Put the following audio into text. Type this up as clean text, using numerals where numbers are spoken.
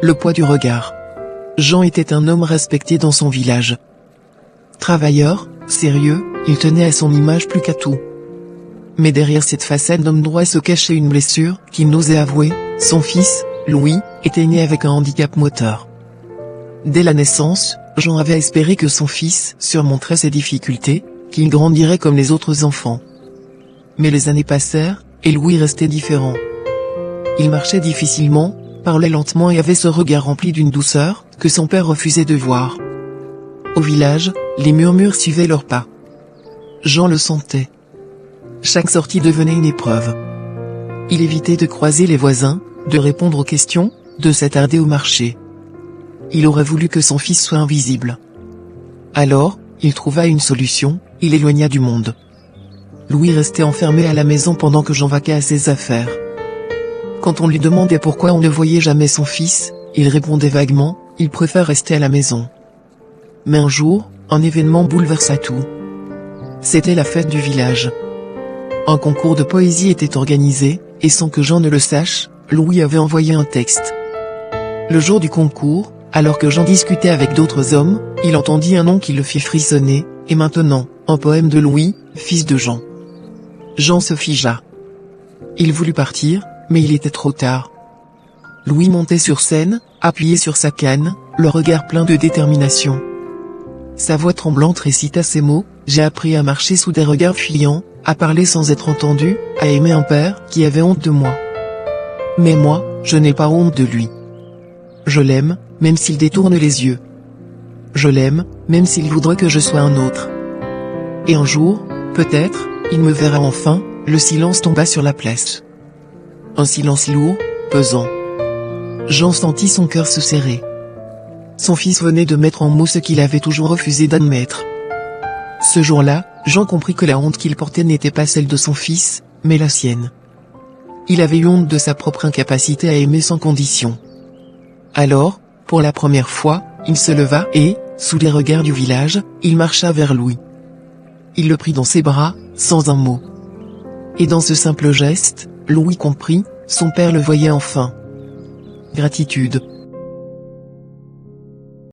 le poids du regard. Jean était un homme respecté dans son village. Travailleur, sérieux, il tenait à son image plus qu'à tout. Mais derrière cette façade d'homme droit se cachait une blessure qu'il n'osait avouer. Son fils, Louis, était né avec un handicap moteur. Dès la naissance, Jean avait espéré que son fils surmonterait ses difficultés, qu'il grandirait comme les autres enfants. Mais les années passèrent, et Louis restait différent. Il marchait difficilement, parlait lentement et avait ce regard rempli d'une douceur, que son père refusait de voir. Au village, les murmures suivaient leurs pas. Jean le sentait. Chaque sortie devenait une épreuve. Il évitait de croiser les voisins, de répondre aux questions, de s'attarder au marché. Il aurait voulu que son fils soit invisible. Alors, il trouva une solution, il l'éloigna du monde. Louis restait enfermé à la maison pendant que Jean vaquait à ses affaires. Quand on lui demandait pourquoi on ne voyait jamais son fils, il répondait vaguement, il préfère rester à la maison. Mais un jour, un événement bouleversa tout. C'était la fête du village. Un concours de poésie était organisé, et sans que Jean ne le sache, Louis avait envoyé un texte. Le jour du concours, alors que Jean discutait avec d'autres hommes, il entendit un nom qui le fit frissonner, et maintenant, un poème de Louis, fils de Jean. Jean se figea. Il voulut partir, mais il était trop tard. Louis montait sur scène, appuyé sur sa canne, le regard plein de détermination. Sa voix tremblante récita ces mots: j'ai appris à marcher sous des regards fuyants, à parler sans être entendu, à aimer un père qui avait honte de moi. Mais moi, je n'ai pas honte de lui. Je l'aime, même s'il détourne les yeux. Je l'aime, même s'il voudrait que je sois un autre. Et un jour, peut-être, il me verra enfin. Le silence tomba sur la place. Un silence lourd, pesant. Jean sentit son cœur se serrer. Son fils venait de mettre en mots ce qu'il avait toujours refusé d'admettre. Ce jour-là, Jean comprit que la honte qu'il portait n'était pas celle de son fils, mais la sienne. Il avait eu honte de sa propre incapacité à aimer sans condition. Alors, pour la première fois, il se leva et, sous les regards du village, il marcha vers Louis. Il le prit dans ses bras, sans un mot. Et dans ce simple geste, Louis comprit, son père le voyait enfin. Gratitude.